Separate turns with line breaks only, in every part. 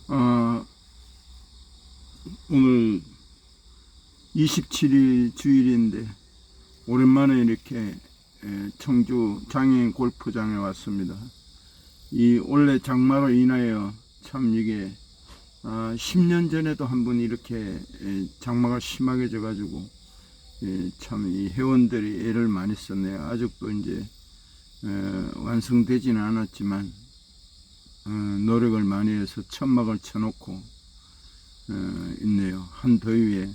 어, 오늘 27일 주일인데 오랜만에 이렇게 청주 장애인 골프장에 왔습니다. 이 올해 장마로 인하여 참 이게 10년 전에도 한번 이렇게 장마가 심하게 져가지고 참 이 회원들이 애를 많이 썼네요. 아직도 이제 완성되지는 않았지만 노력을 많이 해서 천막을 쳐놓고 있네요. 한더위에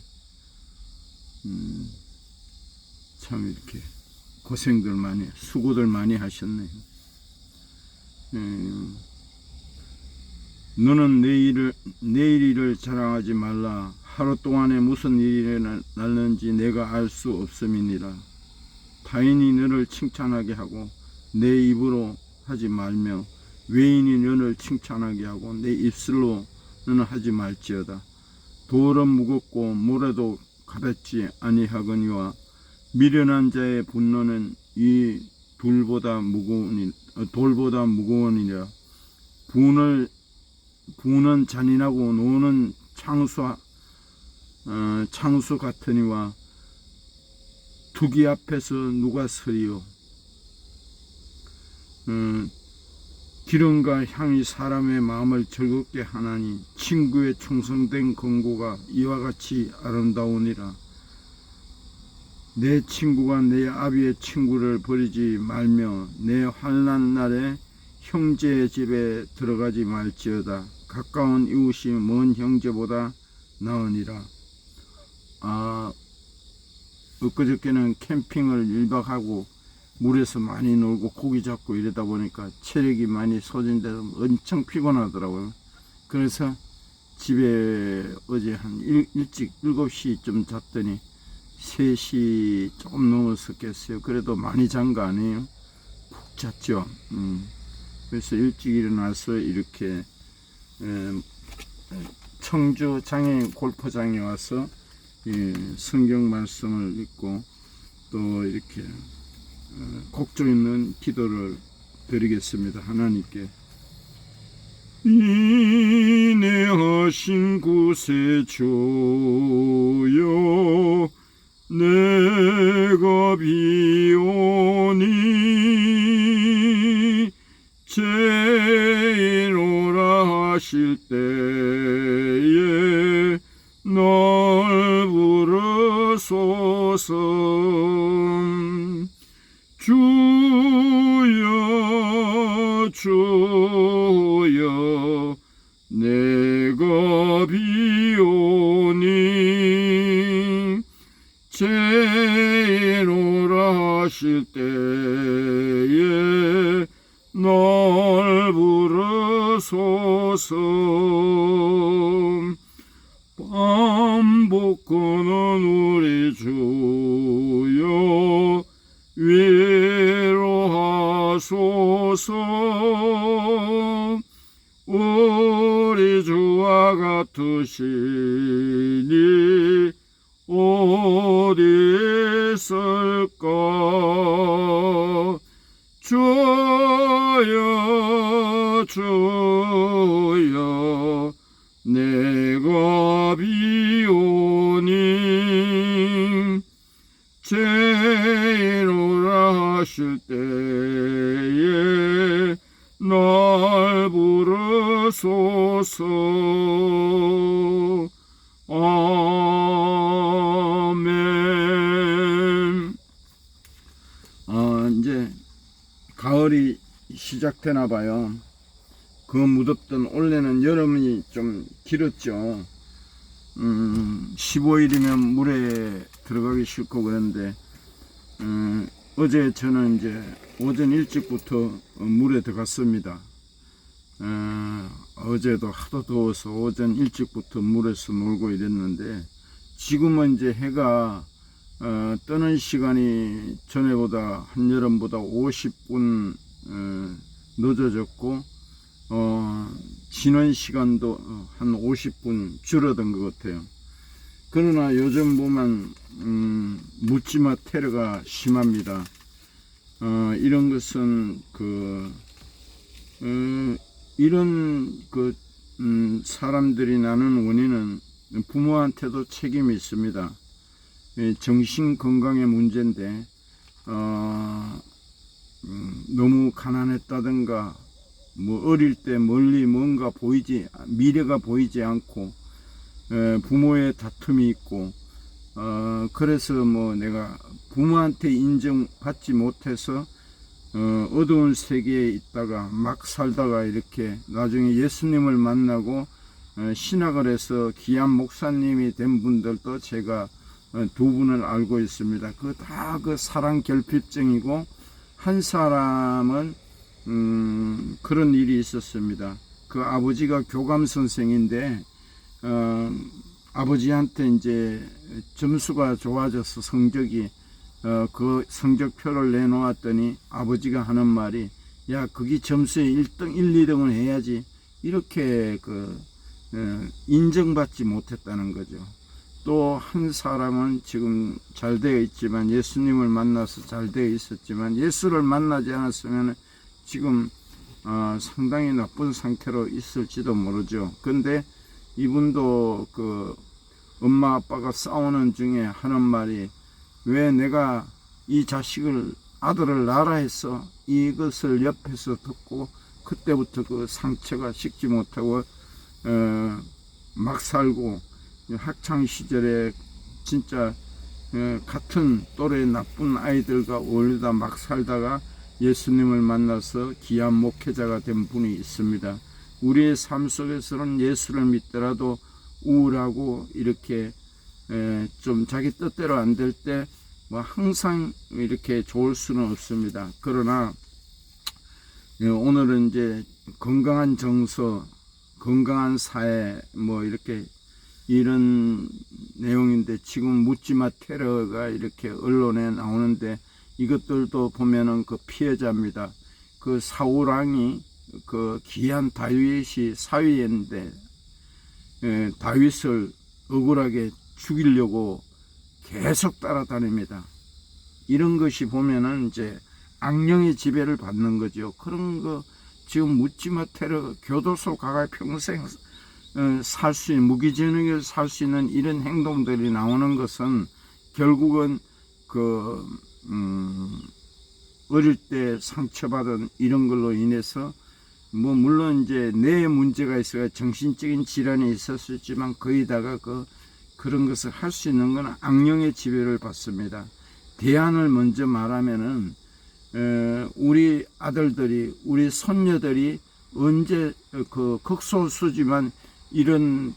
참 이렇게 고생들 많이, 수고들 많이 하셨네요. 너는 내일 일을 자랑하지 말라. 하루 동안에 무슨 일이 났는지 내가 알 수 없음이니라. 타인이 너를 칭찬하게 하고 내 입으로 하지 말며 외인이 너를 칭찬하게 하고 내 입술로 너는 하지 말지어다. 돌은 무겁고 모래도 가볍지 아니하거니와 미련한 자의 분노는 이 돌보다 무거우니라. 부는 잔인하고 노는 창수 같으니와 두기 앞에서 누가 서리요. 기름과 향이 사람의 마음을 즐겁게 하나니 친구의 충성된 권고가 이와 같이 아름다우니라. 내 친구가 내 아비의 친구를 버리지 말며 내 환난 날에 형제의 집에 들어가지 말지어다. 가까운 이웃이 먼 형제보다 나으니라. 엊그저께는 캠핑을 1박 하고 물에서 많이 놀고 고기 잡고 이러다 보니까 체력이 많이 소진돼서 엄청 피곤하더라고요. 그래서 집에 어제 한 일찍 7시쯤 잤더니 3시 조금 넘어서 깼어요. 그래도 많이 잔 거 아니에요? 푹 잤죠. 그래서 일찍 일어나서 이렇게 청주 장애인 골프장에 와서 성경 말씀을 읽고 또 이렇게 곡조 있는 기도를 드리겠습니다. 하나님께 인내하신 구세주여 내가 비오니 제이노라 하실 때에 날 부르소서. 주여 내가 비오니 제이노라 하실 때에 날 부르소서. 반복하는 우리 주여 위로하소서. 우리 주와 같으시니 어디 있을까. 주여 내가 비오니 제이노라 하실 때에 날 부르소서. 아멘. 이제 가을이 시작되나 봐요. 그 무덥던 올해는 여름이 좀 길었죠. 15일이면 물에 들어가기 싫고 그런데 어제 저는 이제 오전 일찍부터 물에 들어갔습니다. 어제도 하도 더워서 오전 일찍부터 물에서 놀고 이랬는데 지금은 이제 해가 뜨는 시간이 전에보다 한여름보다 50분 늦어졌고 지는 시간도 한 50분 줄어든 것 같아요. 그러나 요즘 보면 묻지마 테러가 심합니다. 이런 것은 이런 사람들이 나는 원인은 부모한테도 책임이 있습니다. 정신 건강의 문제인데 너무 가난했다든가 뭐 어릴 때 멀리 뭔가 미래가 보이지 않고 부모의 다툼이 있고 그래서 뭐 내가 부모한테 인정받지 못해서 어두운 세계에 있다가 막 살다가 이렇게 나중에 예수님을 만나고 신학을 해서 귀한 목사님이 된 분들도 제가 두 분을 알고 있습니다. 그 다 그 사랑 결핍증이고, 한 사람은 그런 일이 있었습니다. 그 아버지가 교감 선생인데 아버지한테 이제 점수가 좋아져서 성적이 그 성적표를 내놓았더니 아버지가 하는 말이, 야, 거기 점수에 1등, 1, 2등을 해야지, 이렇게 인정받지 못했다는 거죠. 또 한 사람은 지금 잘 되어 있지만, 예수님을 만나서 잘 되어 있었지만, 예수를 만나지 않았으면 지금 상당히 나쁜 상태로 있을지도 모르죠. 근데 이분도 그 엄마 아빠가 싸우는 중에 하는 말이, 왜 내가 이 자식을, 아들을 낳으라 했어? 이것을 옆에서 듣고 그때부터 그 상처가 식지 못하고 막 살고, 학창 시절에 진짜 같은 또래 나쁜 아이들과 어울리다 막 살다가 예수님을 만나서 귀한 목회자가 된 분이 있습니다. 우리의 삶 속에서는 예수를 믿더라도 우울하고 이렇게 좀 자기 뜻대로 안 될 때 뭐 항상 이렇게 좋을 수는 없습니다. 그러나 오늘은 이제 건강한 정서, 건강한 사회 뭐 이렇게 이런 내용인데, 지금 묻지마 테러가 이렇게 언론에 나오는데, 이것들도 보면은 그 피해자입니다. 그 사울왕이 그 귀한 다윗이 사위였는데 다윗을 억울하게 죽이려고 계속 따라다닙니다. 이런 것이 보면은 이제 악령의 지배를 받는 거죠. 그런 거 지금 묻지마 테러, 교도소 가가 평생 살 수 있는, 무기징역을 살 수 있는 이런 행동들이 나오는 것은 결국은 어릴 때 상처받은 이런 걸로 인해서, 뭐 물론 이제 뇌에 문제가 있어야 정신적인 질환이 있었지만 거의 다가 그런 것을 할 수 있는 건 악령의 지배를 받습니다. 대안을 먼저 말하면은 우리 아들들이, 우리 손녀들이 언제 극소수지만 이런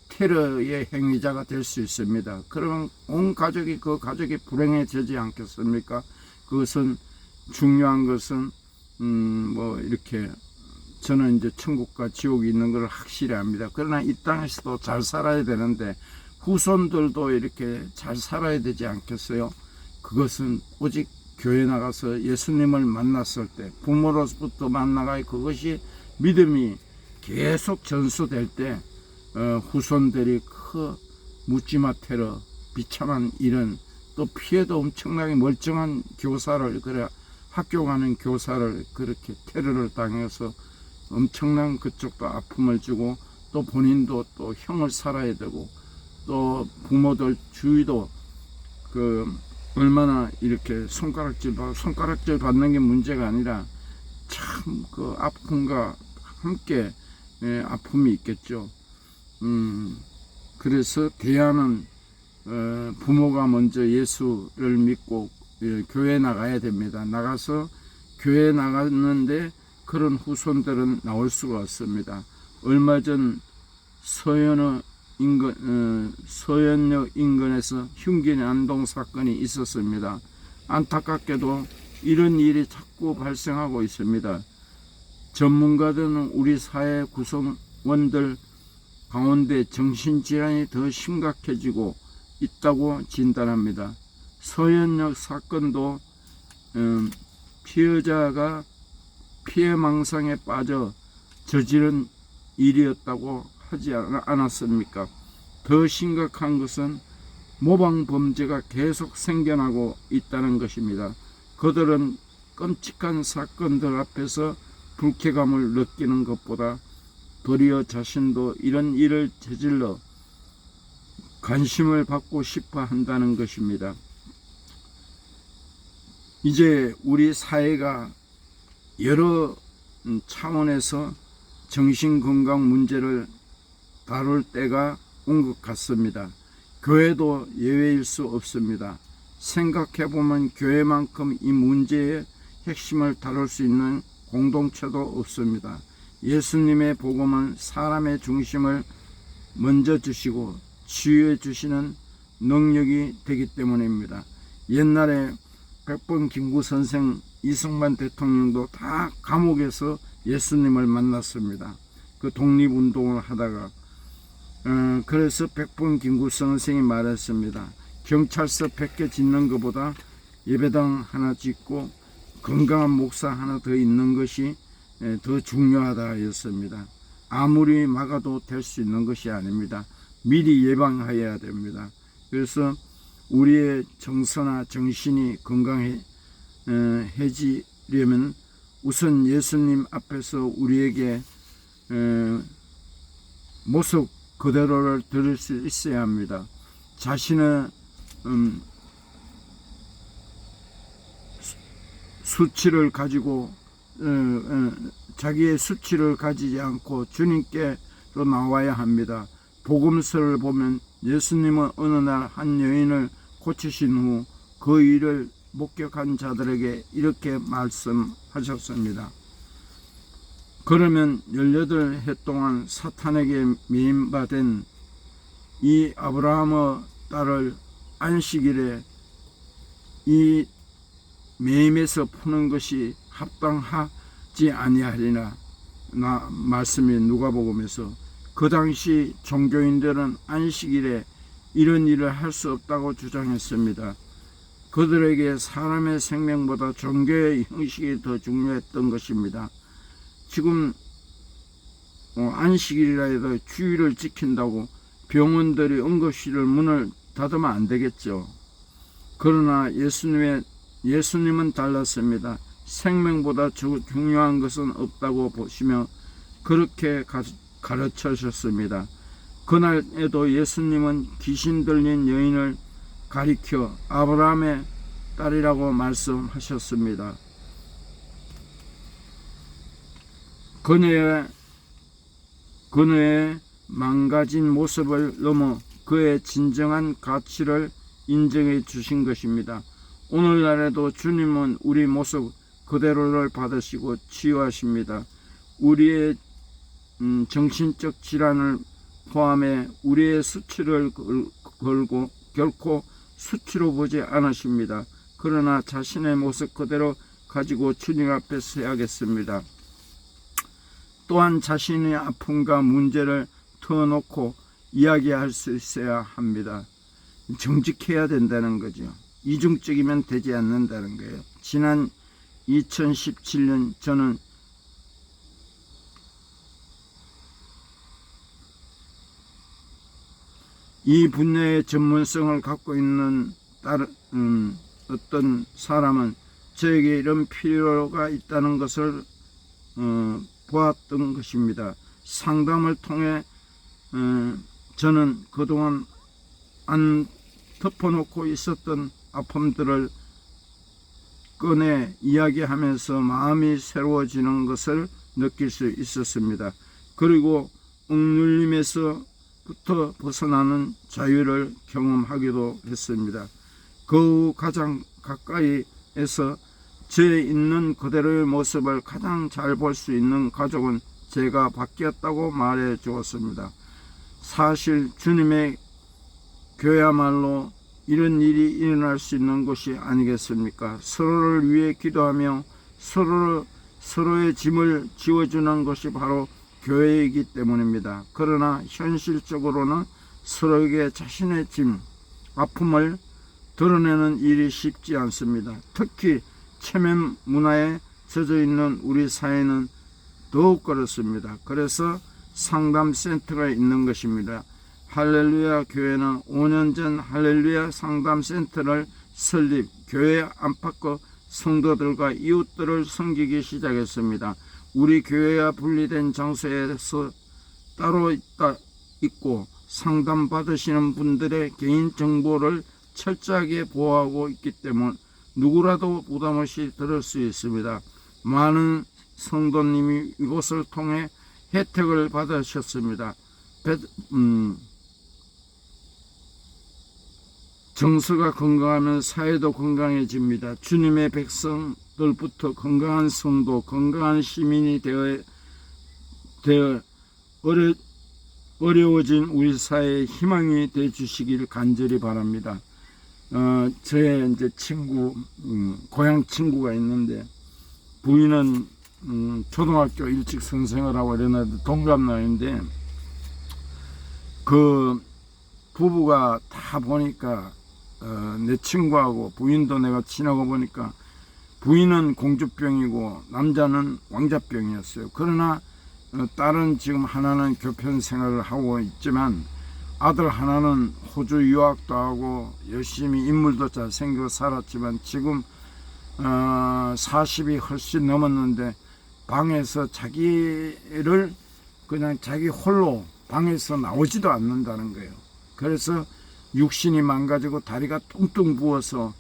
테러의 행위자가 될 수 있습니다. 그러면 온 가족이, 그 가족이 불행해지지 않겠습니까? 그것은 중요한 것은 뭐 이렇게, 저는 이제 천국과 지옥이 있는 걸 확실히 압니다. 그러나 이 땅에서도 잘 살아야 되는데 후손들도 이렇게 잘 살아야 되지 않겠어요? 그것은 오직 교회 나가서 예수님을 만났을 때, 부모로부터 만나가 그것이 믿음이 계속 전수될 때 후손들이 묻지마 테러, 비참한 이런, 또 피해도 엄청나게 멀쩡한 교사를, 그래 학교 가는 교사를 그렇게 테러를 당해서 엄청난 그쪽도 아픔을 주고, 또 본인도 또 형을 살아야 되고, 또 부모들 주위도 얼마나 이렇게 손가락질 받는 게 문제가 아니라 참 아픔과 함께 아픔이 있겠죠. 그래서 대안은 부모가 먼저 예수를 믿고 교회 나가야 됩니다. 나가서 교회 나갔는데 그런 후손들은 나올 수가 없습니다. 얼마 전 서현역 인근에서 흉기 난동 사건이 있었습니다. 안타깝게도 이런 일이 자꾸 발생하고 있습니다. 전문가들은 우리 사회 구성원들 가운데 정신질환이 더 심각해지고 있다고 진단합니다. 서현역 사건도 피해자가 피해망상에 빠져 저지른 일이었다고 하지 않았습니까? 더 심각한 것은 모방 범죄가 계속 생겨나고 있다는 것입니다. 그들은 끔찍한 사건들 앞에서 불쾌감을 느끼는 것보다 도리어 자신도 이런 일을 저질러 관심을 받고 싶어 한다는 것입니다. 이제 우리 사회가 여러 차원에서 정신건강 문제를 다룰 때가 온 것 같습니다. 교회도 예외일 수 없습니다. 생각해보면 교회만큼 이 문제의 핵심을 다룰 수 있는 공동체도 없습니다. 예수님의 복음은 사람의 중심을 먼저 주시고 치유해 주시는 능력이 되기 때문입니다. 옛날에 백번 김구 선생, 이승만 대통령도 다 감옥에서 예수님을 만났습니다. 그 독립운동을 하다가 그래서 백번 김구 선생이 말했습니다. 경찰서 100개 짓는 것보다 예배당 하나 짓고 건강한 목사 하나 더 있는 것이 더 중요하다 였습니다. 아무리 막아도 될 수 있는 것이 아닙니다. 미리 예방해야 됩니다. 그래서 우리의 정서나 정신이 건강해지려면 우선 예수님 앞에서 우리에게 모습 그대로를 들을 수 있어야 합니다. 자신의 수치를 가지고 자기의 수치를 가지지 않고 주님께로 나와야 합니다. 복음서를 보면 예수님은 어느 날 한 여인을 고치신 후 그 일을 목격한 자들에게 이렇게 말씀하셨습니다. 그러면 18해 동안 사탄에게 매임받은 이 아브라함의 딸을 안식일에 이 매임에서 푸는 것이 합당하지 아니하리라 말씀이 누가복음에서. 그 당시 종교인들은 안식일에 이런 일을 할 수 없다고 주장했습니다. 그들에게 사람의 생명보다 종교의 형식이 더 중요했던 것입니다. 지금 안식일이라 해도 주의를 지킨다고 병원들이 응급실을 문을 닫으면 안 되겠죠. 그러나 예수님은 달랐습니다. 생명보다 중요한 것은 없다고 보시며 그렇게 가르쳐주셨습니다. 그날에도 예수님은 귀신 들린 여인을 가리켜 아브라함의 딸이라고 말씀하셨습니다. 그녀의 망가진 모습을 넘어 그의 진정한 가치를 인정해 주신 것입니다. 오늘날에도 주님은 우리 모습 그대로를 받으시고 치유하십니다. 우리의 정신적 질환을 포함해 우리의 수치를 걸고 결코 수치로 보지 않으십니다. 그러나 자신의 모습 그대로 가지고 주님 앞에 서야겠습니다. 또한 자신의 아픔과 문제를 터놓고 이야기할 수 있어야 합니다. 정직해야 된다는 거죠. 이중적이면 되지 않는다는 거예요. 지난 2017년 저는 이 분야의 전문성을 갖고 있는 어떤 사람은 저에게 이런 필요가 있다는 것을 보았던 것입니다. 상담을 통해 저는 그동안 안 덮어놓고 있었던 아픔들을 꺼내 이야기하면서 마음이 새로워지는 것을 느낄 수 있었습니다. 그리고 억눌림에서부터 벗어나는 자유를 경험하기도 했습니다. 그 가장 가까이에서 제 있는 그대로의 모습을 가장 잘 볼 수 있는 가족은 제가 바뀌었다고 말해 주었습니다. 사실 주님의 교회야말로 이런 일이 일어날 수 있는 곳이 아니겠습니까? 서로를 위해 기도하며 서로의 짐을 지워주는 것이 바로 교회이기 때문입니다. 그러나 현실적으로는 서로에게 자신의 짐, 아픔을 드러내는 일이 쉽지 않습니다. 특히 체면 문화에 젖어 있는 우리 사회는 더욱 그렇습니다. 그래서 상담센터가 있는 것입니다. 할렐루야 교회는 5년 전 할렐루야 상담센터를 설립, 교회 안팎의 성도들과 이웃들을 섬기기 시작했습니다. 우리 교회와 분리된 장소에서 따로 있고 상담받으시는 분들의 개인정보를 철저하게 보호하고 있기 때문에 누구라도 부담없이 들을 수 있습니다. 많은 성도님이 이곳을 통해 혜택을 받으셨습니다. 정서가 건강하면 사회도 건강해집니다. 주님의 백성들부터 건강한 성도, 건강한 시민이 되어 어려워진 우리 사회의 희망이 되어 주시길 간절히 바랍니다. 저의 이제 친구, 고향 친구가 있는데, 부인은 초등학교 일찍 선생을 하고 이러는데 동갑 나이인데, 그 부부가 다 보니까 내 친구하고 부인도 내가 친하고 보니까 부인은 공주병이고 남자는 왕자병이었어요. 그러나 딸은 지금 하나는 교편 생활을 하고 있지만 아들 하나는 호주 유학도 하고 열심히 인물도 잘생겨 살았지만 지금 40이 훨씬 넘었는데 방에서 자기를 그냥 자기 홀로 방에서 나오지도 않는다는 거예요. 그래서 육신이 망가지고 다리가 뚱뚱 부어서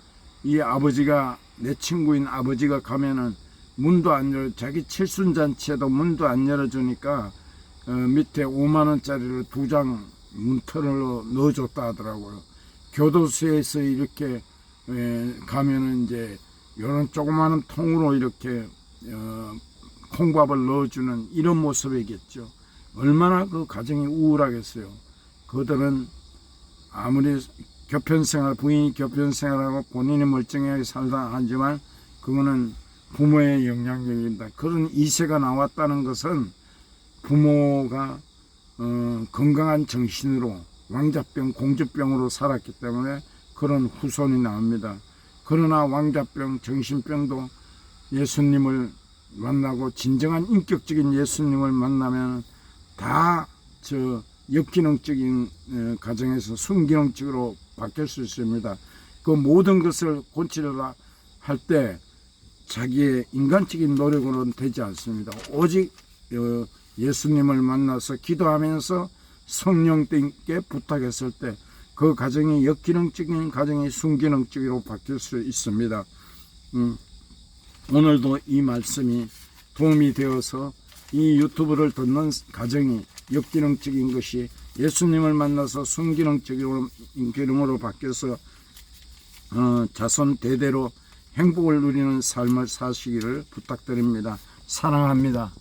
이 아버지가, 내 친구인 아버지가 가면은 문도 안 열어, 자기 칠순잔치에도 문도 안 열어주니까 밑에 5만원짜리를 2장 문턱으로 넣어줬다 하더라고요. 교도소에서 이렇게 가면은 이제 이런 조그마한 통으로 이렇게 콩밥을 넣어주는 이런 모습이겠죠. 얼마나 그 가정이 우울하겠어요. 그들은 아무리 교편생활, 부인이 교편생활하고 본인이 멀쩡하게 살다 하지만 그거는 부모의 영향력입니다. 그런 2세가 나왔다는 것은 부모가 건강한 정신으로 왕자병, 공주병으로 살았기 때문에 그런 후손이 나옵니다. 그러나 왕자병, 정신병도 예수님을 만나고 진정한 인격적인 예수님을 만나면 다 역기능적인 가정에서 순기능적으로 바뀔 수 있습니다. 그 모든 것을 고치려고 할 때 자기의 인간적인 노력으로는 되지 않습니다. 오직 예수님을 만나서 기도하면서 성령님께 부탁했을 때 그 가정이 역기능적인 가정이 순기능적으로 바뀔 수 있습니다. 오늘도 이 말씀이 도움이 되어서 이 유튜브를 듣는 가정이 역기능적인 것이 예수님을 만나서 순기능적으로 바뀌어서 자손 대대로 행복을 누리는 삶을 사시기를 부탁드립니다. 사랑합니다.